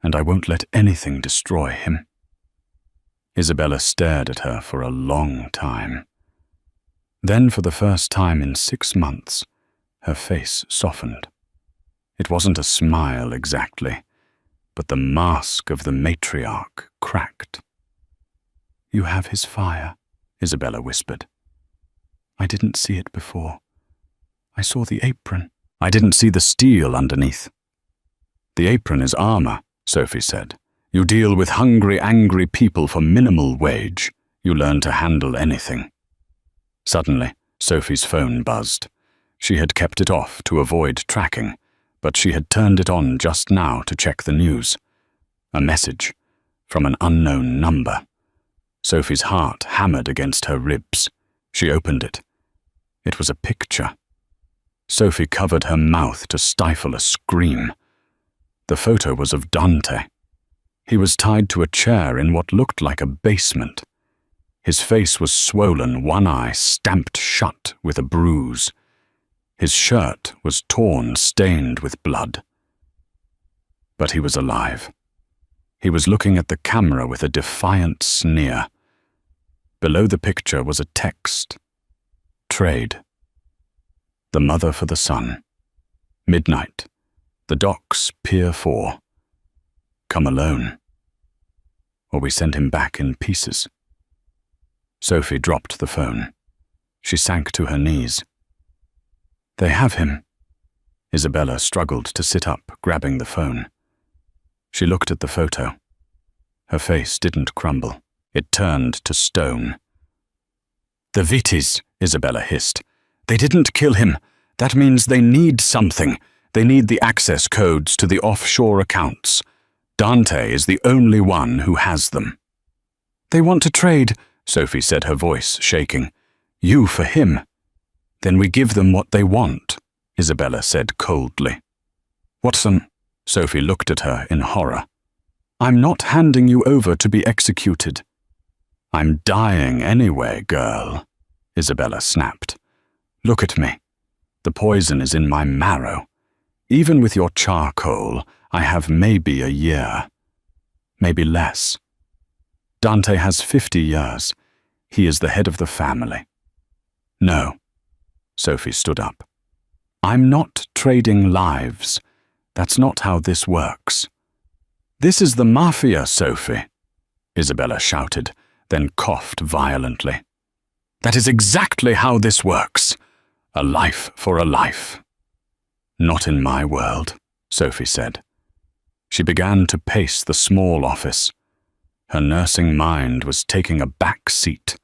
And I won't let anything destroy him." Isabella stared at her for a long time. Then, for the first time in 6 months, her face softened. It wasn't a smile exactly, but the mask of the matriarch cracked. "You have his fire," Isabella whispered. "I didn't see it before. I saw the apron. I didn't see the steel underneath." "The apron is armor," Sophie said. "You deal with hungry, angry people for minimal wage. You learn to handle anything." Suddenly, Sophie's phone buzzed. She had kept it off to avoid tracking, but she had turned it on just now to check the news. A message from an unknown number. Sophie's heart hammered against her ribs. She opened it. It was a picture. Sophie covered her mouth to stifle a scream. The photo was of Dante. He was tied to a chair in what looked like a basement. His face was swollen, one eye stamped shut with a bruise. His shirt was torn, stained with blood. But he was alive. He was looking at the camera with a defiant sneer. Below the picture was a text. "Trade. The mother for the son. Midnight. The docks, Pier 4. Come alone. Or we send him back in pieces." Sophie dropped the phone. She sank to her knees. "They have him." Isabella struggled to sit up, grabbing the phone. She looked at the photo. Her face didn't crumble. It turned to stone. "The Vittis," Isabella hissed. "They didn't kill him. That means they need something. They need the access codes to the offshore accounts. Dante is the only one who has them." "They want to trade," Sophie said, her voice shaking. "You for him." "Then we give them what they want," Isabella said coldly. "Watson," Sophie looked at her in horror. "I'm not handing you over to be executed." "I'm dying anyway, girl," Isabella snapped. "Look at me. The poison is in my marrow. Even with your charcoal, I have maybe a year. Maybe less. Dante has 50 years. He is the head of the family." "No." Sophie stood up. "I'm not trading lives. That's not how this works." "This is the Mafia, Sophie," Isabella shouted, then coughed violently. "That is exactly how this works. A life for a life." "Not in my world," Sophie said. She began to pace the small office. Her nursing mind was taking a back seat.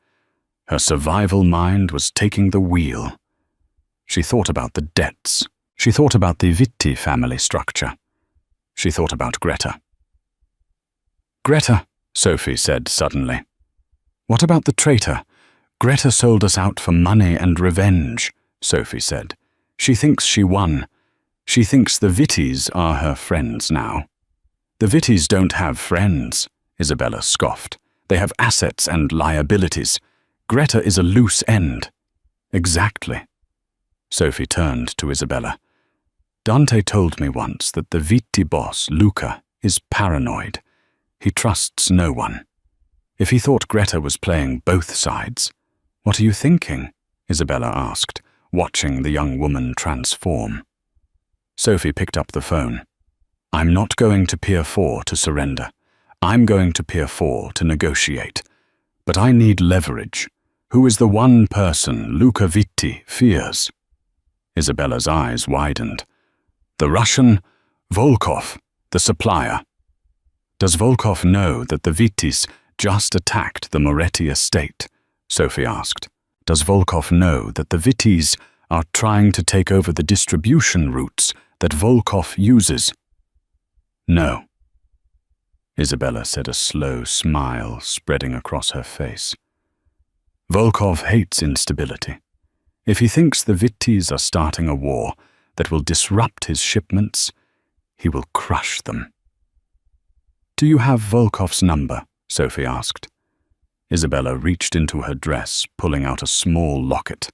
Her survival mind was taking the wheel. She thought about the debts. She thought about the Vitti family structure. She thought about Greta. "Greta," Sophie said suddenly. What about the traitor? Greta sold us out for money and revenge, Sophie said. She thinks she won. She thinks the Vitties are her friends now. The Vitties don't have friends, Isabella scoffed. They have assets and liabilities. Greta is a loose end. Exactly. Sophie turned to Isabella. Dante told me once that the Vitti boss, Luca, is paranoid. He trusts no one. If he thought Greta was playing both sides, what are you thinking? Isabella asked, watching the young woman transform. Sophie picked up the phone. I'm not going to Pier 4 to surrender. I'm going to Pier 4 to negotiate. But I need leverage. Who is the one person Luca Vitti fears? Isabella's eyes widened. The Russian, Volkov, the supplier. Does Volkov know that the Vittis just attacked the Moretti estate? Sophie asked. Does Volkov know that the Vittis are trying to take over the distribution routes that Volkov uses? No. Isabella said, a slow smile spreading across her face. Volkov hates instability. If he thinks the Vittis are starting a war that will disrupt his shipments, he will crush them. Do you have Volkov's number? Sophie asked. Isabella reached into her dress, pulling out a small locket.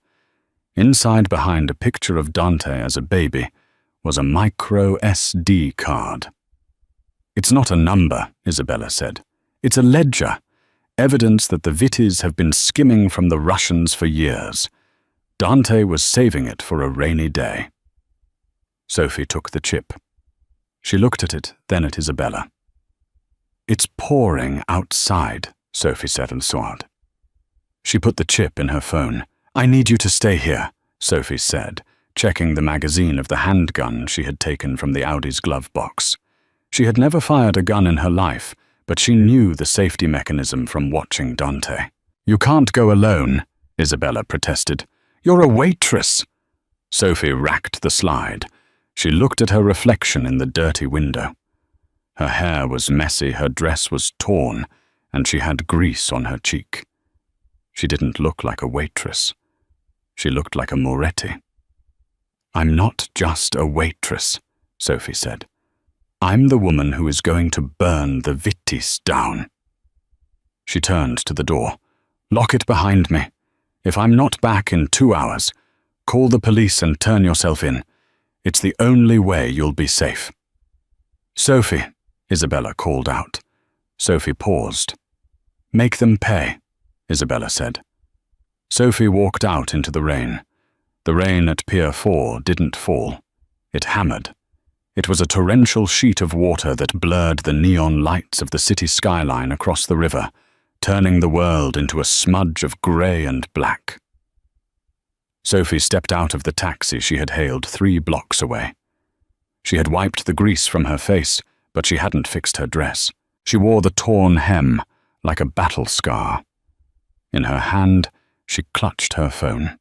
Inside, behind a picture of Dante as a baby, was a micro SD card. It's not a number, Isabella said. It's a ledger, evidence that the Vittis have been skimming from the Russians for years. Dante was saving it for a rainy day. Sophie took the chip. She looked at it, then at Isabella. It's pouring outside, Sophie said and soared. She put the chip in her phone. I need you to stay here, Sophie said, checking the magazine of the handgun she had taken from the Audi's glove box. She had never fired a gun in her life, but she knew the safety mechanism from watching Dante. You can't go alone, Isabella protested. You're a waitress. Sophie racked the slide. She looked at her reflection in the dirty window. Her hair was messy, her dress was torn, and she had grease on her cheek. She didn't look like a waitress. She looked like a Moretti. I'm not just a waitress, Sophie said. I'm the woman who is going to burn the Vittis down. She turned to the door. Lock it behind me. If I'm not back in 2 hours, call the police and turn yourself in. It's the only way you'll be safe. Sophie, Isabella called out. Sophie paused. Make them pay, Isabella said. Sophie walked out into the rain. The rain at Pier 4 didn't fall. It hammered. It was a torrential sheet of water that blurred the neon lights of the city skyline across the river, turning the world into a smudge of grey and black. Sophie stepped out of the taxi she had hailed 3 blocks away. She had wiped the grease from her face, but she hadn't fixed her dress. She wore the torn hem, like a battle scar. In her hand, she clutched her phone.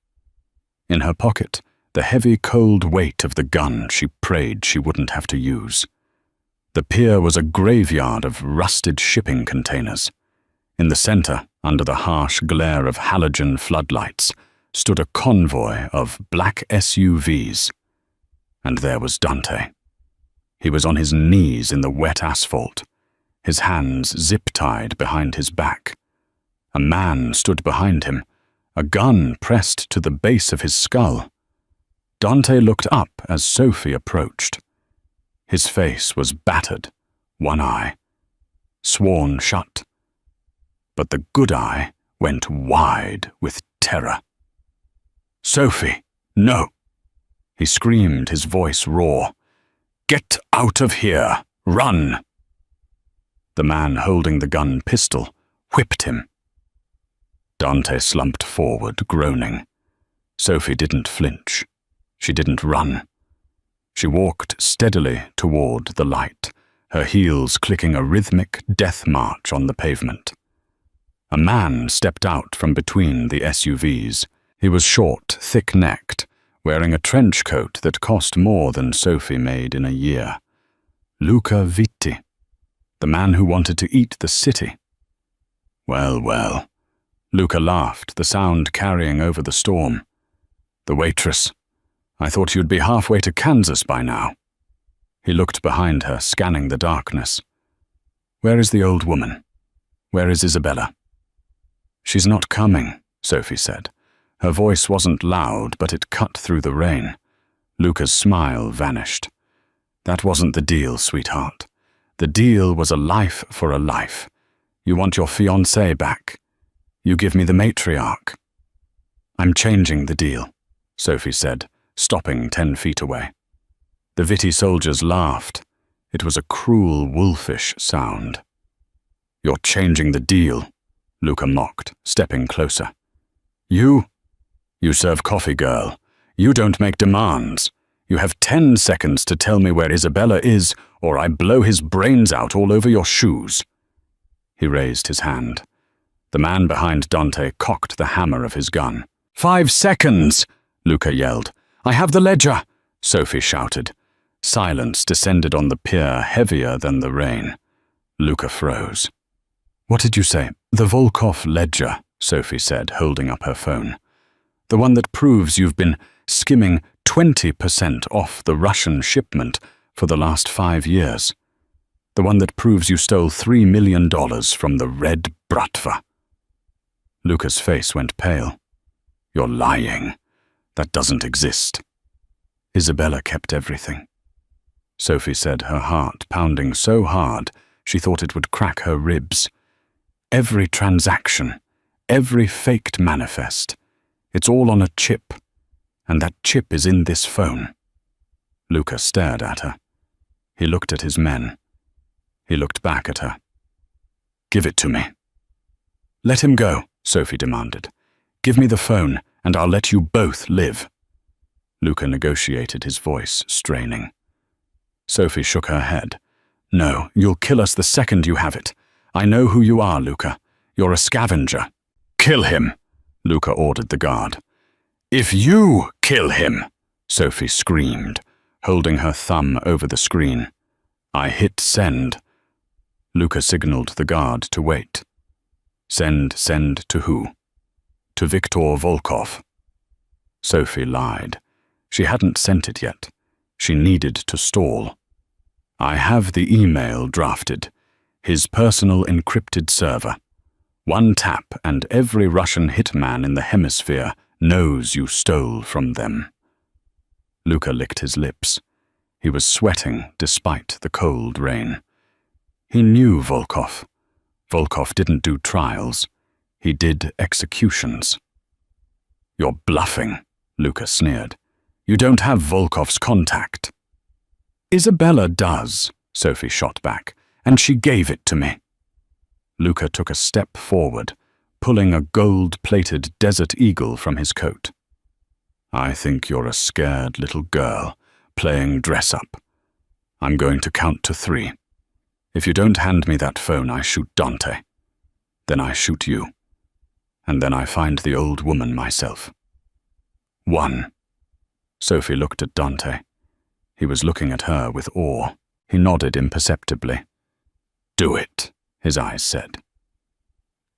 In her pocket, the heavy, cold weight of the gun she prayed she wouldn't have to use. The pier was a graveyard of rusted shipping containers. In the center, under the harsh glare of halogen floodlights, stood a convoy of black SUVs. And there was Dante. He was on his knees in the wet asphalt, his hands zip-tied behind his back. A man stood behind him, a gun pressed to the base of his skull. Dante looked up as Sophie approached. His face was battered, one eye, sworn shut. But the good eye went wide with terror. Sophie, no! He screamed, his voice raw. Get out of here! Run! The man holding the gun pistol whipped him. Dante slumped forward, groaning. Sophie didn't flinch. She didn't run. She walked steadily toward the light, her heels clicking a rhythmic death march on the pavement. A man stepped out from between the SUVs. He was short, thick-necked, wearing a trench coat that cost more than Sophie made in a year. Luca Vitti, the man who wanted to eat the city, Well, well. Luca laughed, the sound carrying over the storm. The waitress. I thought you'd be halfway to Kansas by now. He looked behind her, scanning the darkness. Where is the old woman? Where is Isabella? She's not coming, Sophie said. Her voice wasn't loud, but it cut through the rain. Luca's smile vanished. That wasn't the deal, sweetheart. The deal was a life for a life. You want your fiancée back. You give me the matriarch. I'm changing the deal, Sophie said, stopping 10 feet away. The Vitty soldiers laughed. It was a cruel, wolfish sound. You're changing the deal, Luca mocked, stepping closer. You serve coffee, girl. You don't make demands. You have 10 seconds to tell me where Isabella is, or I blow his brains out all over your shoes. He raised his hand. The man behind Dante cocked the hammer of his gun. 5 seconds, Luca yelled. I have the ledger, Sophie shouted. Silence descended on the pier, heavier than the rain. Luca froze. What did you say? The Volkov ledger, Sophie said, holding up her phone. The one that proves you've been skimming 20% off the Russian shipment for the last 5 years. The one that proves you stole $3 million from the Red Bratva. Luca's face went pale. You're lying. That doesn't exist. Isabella kept everything. Sophie said, her heart pounding so hard she thought it would crack her ribs. Every transaction, every faked manifest, it's all on a chip, and that chip is in this phone. Luca stared at her. He looked at his men. He looked back at her. Give it to me. Let him go, Sophie demanded. Give me the phone, and I'll let you both live. Luca negotiated, his voice straining. Sophie shook her head. No, you'll kill us the second you have it. I know who you are, Luca. You're a scavenger. Kill him, Luca ordered the guard. If you kill him, Sophie screamed, holding her thumb over the screen. I hit send. Luca signaled the guard to wait. Send to who? To Viktor Volkov. Sophie lied. She hadn't sent it yet. She needed to stall. I have the email drafted. His personal encrypted server. 1 tap and every Russian hitman in the hemisphere knows you stole from them. Luca licked his lips. He was sweating despite the cold rain. He knew Volkov. Volkov didn't do trials. He did executions. You're bluffing, Luca sneered. You don't have Volkov's contact. Isabella does, Sophie shot back, and she gave it to me. Luca took a step forward, pulling a gold-plated desert eagle from his coat. I think you're a scared little girl, playing dress-up. I'm going to count to 3. If you don't hand me that phone, I shoot Dante. Then I shoot you. And then I find the old woman myself. 1. Sophie looked at Dante. He was looking at her with awe. He nodded imperceptibly. Do it, his eyes said.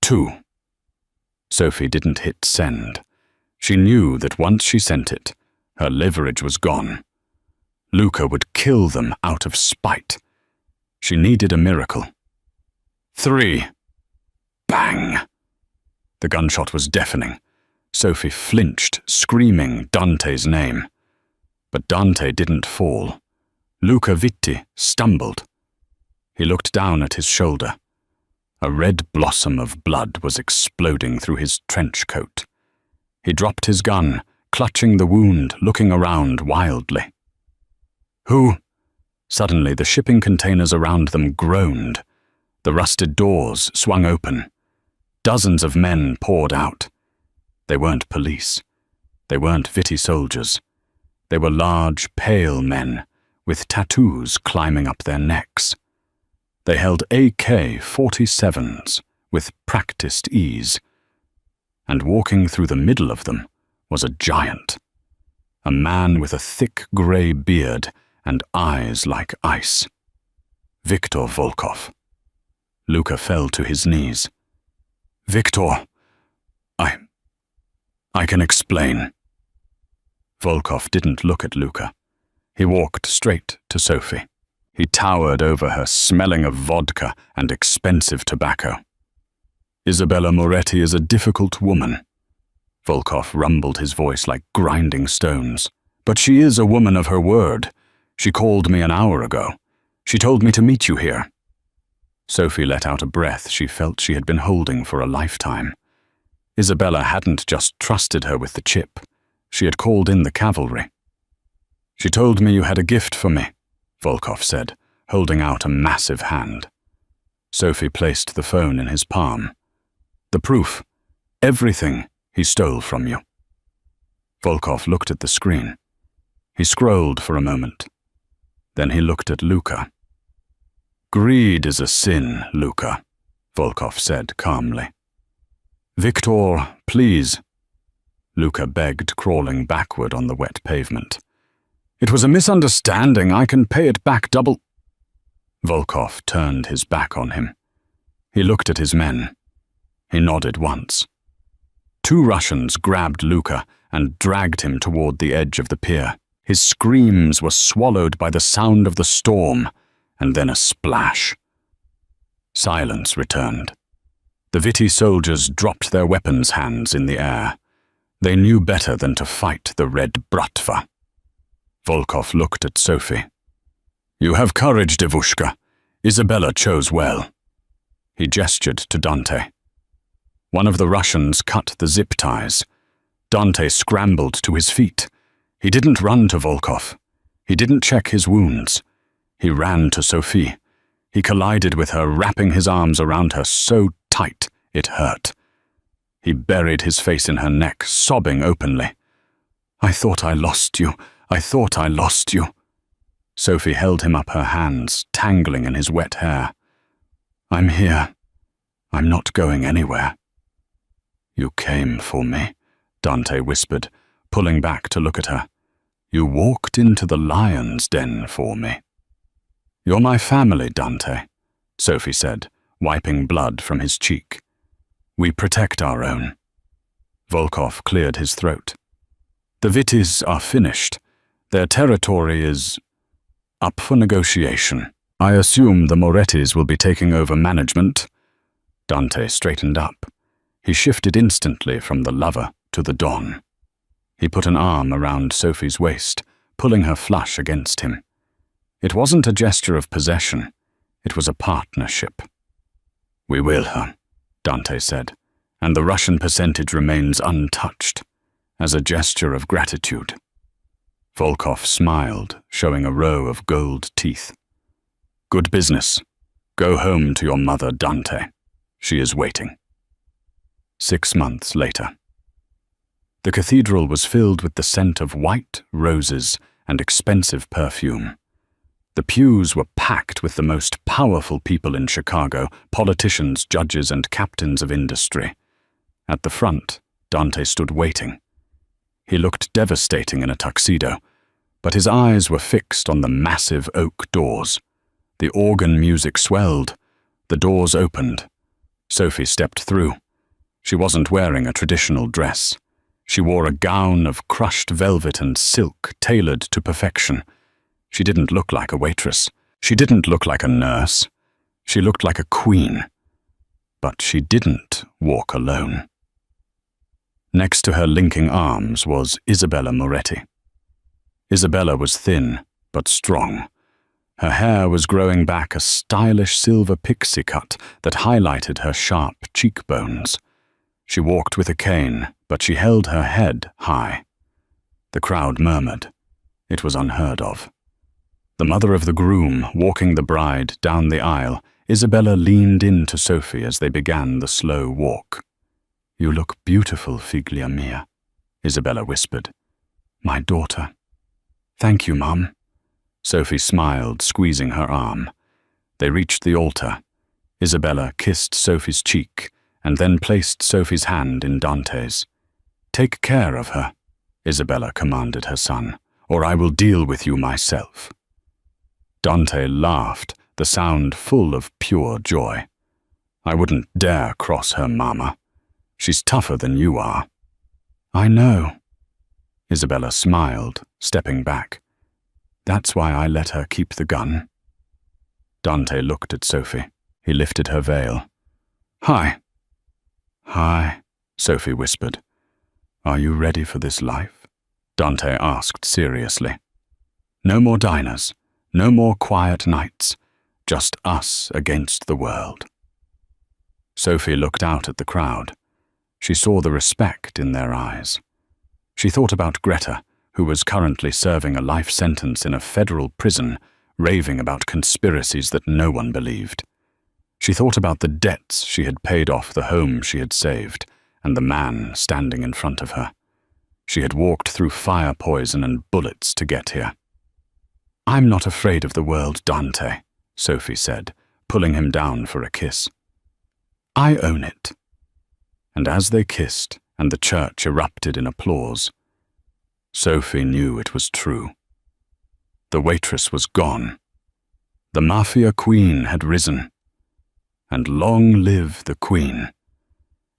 2. Sophie didn't hit send. She knew that once she sent it, her leverage was gone. Luca would kill them out of spite. She needed a miracle. 3. Bang! The gunshot was deafening. Sophie flinched, screaming Dante's name. But Dante didn't fall. Luca Vitti stumbled. He looked down at his shoulder. A red blossom of blood was exploding through his trench coat. He dropped his gun, clutching the wound, looking around wildly. Who? Suddenly the shipping containers around them groaned. The rusted doors swung open. Dozens of men poured out. They weren't police. They weren't Vitty soldiers. They were large, pale men, with tattoos climbing up their necks. They held AK-47s with practiced ease. And walking through the middle of them was a giant. A man with a thick grey beard and eyes like ice. Viktor Volkov. Luca fell to his knees. Victor, I can explain. Volkov didn't look at Luca. He walked straight to Sophie. He towered over her, smelling of vodka and expensive tobacco. Isabella Moretti is a difficult woman. Volkov rumbled his voice like grinding stones. But she is a woman of her word. She called me an hour ago. She told me to meet you here. Sophie let out a breath she felt she had been holding for a lifetime. Isabella hadn't just trusted her with the chip. She had called in the cavalry. She told me you had a gift for me, Volkov said, holding out a massive hand. Sophie placed the phone in his palm. The proof. Everything he stole from you. Volkov looked at the screen. He scrolled for a moment. Then he looked at Luca. Greed is a sin, Luca, Volkov said calmly. Victor, please. Luca begged, crawling backward on the wet pavement. It was a misunderstanding. I can pay it back double. Volkov turned his back on him. He looked at his men. He nodded once. 2 Russians grabbed Luca and dragged him toward the edge of the pier. His screams were swallowed by the sound of the storm, and then a splash. Silence returned. The Viti soldiers dropped their weapons hands in the air. They knew better than to fight the Red Bratva. Volkov looked at Sophie. You have courage, Devushka. Isabella chose well. He gestured to Dante. One of the Russians cut the zip ties. Dante scrambled to his feet. He didn't run to Volkov. He didn't check his wounds. He ran to Sophie. He collided with her, wrapping his arms around her so tight it hurt. He buried his face in her neck, sobbing openly. I thought I lost you. I thought I lost you. Sophie held him up, her hands tangling in his wet hair. I'm here. I'm not going anywhere. You came for me, Dante whispered, pulling back to look at her. You walked into the lion's den for me. You're my family, Dante, Sophie said, wiping blood from his cheek. We protect our own. Volkov cleared his throat. The Vitis are finished. Their territory is up for negotiation. I assume the Morettis will be taking over management. Dante straightened up. He shifted instantly from the lover to the Don. He put an arm around Sophie's waist, pulling her flush against him. It wasn't a gesture of possession. It was a partnership. We will her, Dante said, and the Russian percentage remains untouched, as a gesture of gratitude. Volkov smiled, showing a row of gold teeth. Good business. Go home to your mother, Dante. She is waiting. 6 months later. The cathedral was filled with the scent of white roses and expensive perfume. The pews were packed with the most powerful people in Chicago, politicians, judges, and captains of industry. At the front, Dante stood waiting. He looked devastating in a tuxedo, but his eyes were fixed on the massive oak doors. The organ music swelled. The doors opened. Sophie stepped through. She wasn't wearing a traditional dress. She wore a gown of crushed velvet and silk tailored to perfection. She didn't look like a waitress. She didn't look like a nurse. She looked like a queen. But she didn't walk alone. Next to her linking arms was Isabella Moretti. Isabella was thin, but strong. Her hair was growing back a stylish silver pixie cut that highlighted her sharp cheekbones. She walked with a cane, but she held her head high. The crowd murmured. It was unheard of. The mother of the groom walking the bride down the aisle, Isabella leaned in to Sophie as they began the slow walk. You look beautiful, figlia mia, Isabella whispered. My daughter. Thank you, Mum. Sophie smiled, squeezing her arm. They reached the altar. Isabella kissed Sophie's cheek and then placed Sophie's hand in Dante's. Take care of her, Isabella commanded her son, or I will deal with you myself. Dante laughed, the sound full of pure joy. I wouldn't dare cross her mama. She's tougher than you are." "I know." Isabella smiled, stepping back. "That's why I let her keep the gun." Dante looked at Sophie. He lifted her veil. "Hi." "Hi," Sophie whispered. "Are you ready for this life?" Dante asked seriously. "No more diners, no more quiet nights, just us against the world." Sophie looked out at the crowd. She saw the respect in their eyes. She thought about Greta, who was currently serving a life sentence in a federal prison, raving about conspiracies that no one believed. She thought about the debts she had paid off the home she had saved, and the man standing in front of her. She had walked through fire poison and bullets to get here. "I'm not afraid of the world, Dante," Sophie said, pulling him down for a kiss. "I own it." And as they kissed and the church erupted in applause, Sophie knew it was true. The waitress was gone. The Mafia queen had risen. And long live the queen.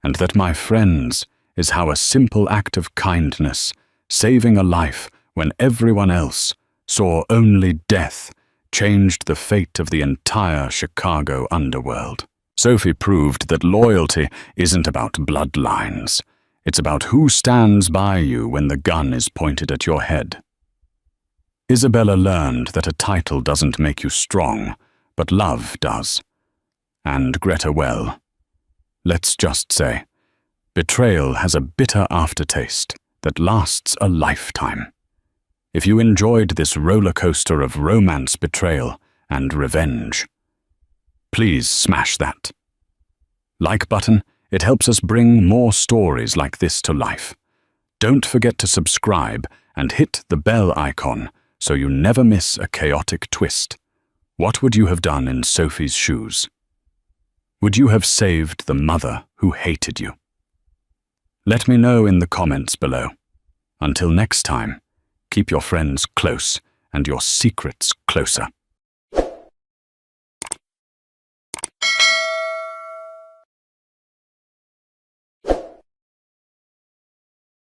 And that, my friends, is how a simple act of kindness, saving a life when everyone else saw only death, changed the fate of the entire Chicago underworld. Sophie proved that loyalty isn't about bloodlines. It's about who stands by you when the gun is pointed at your head. Isabella learned that a title doesn't make you strong, but love does. And Greta well. Let's just say, betrayal has a bitter aftertaste that lasts a lifetime. If you enjoyed this roller coaster of romance, betrayal, and revenge, please smash that like button. It helps us bring more stories like this to life. Don't forget to subscribe and hit the bell icon so you never miss a chaotic twist. What would you have done in Sophie's shoes? Would you have saved the mother who hated you? Let me know in the comments below. Until next time, keep your friends close and your secrets closer.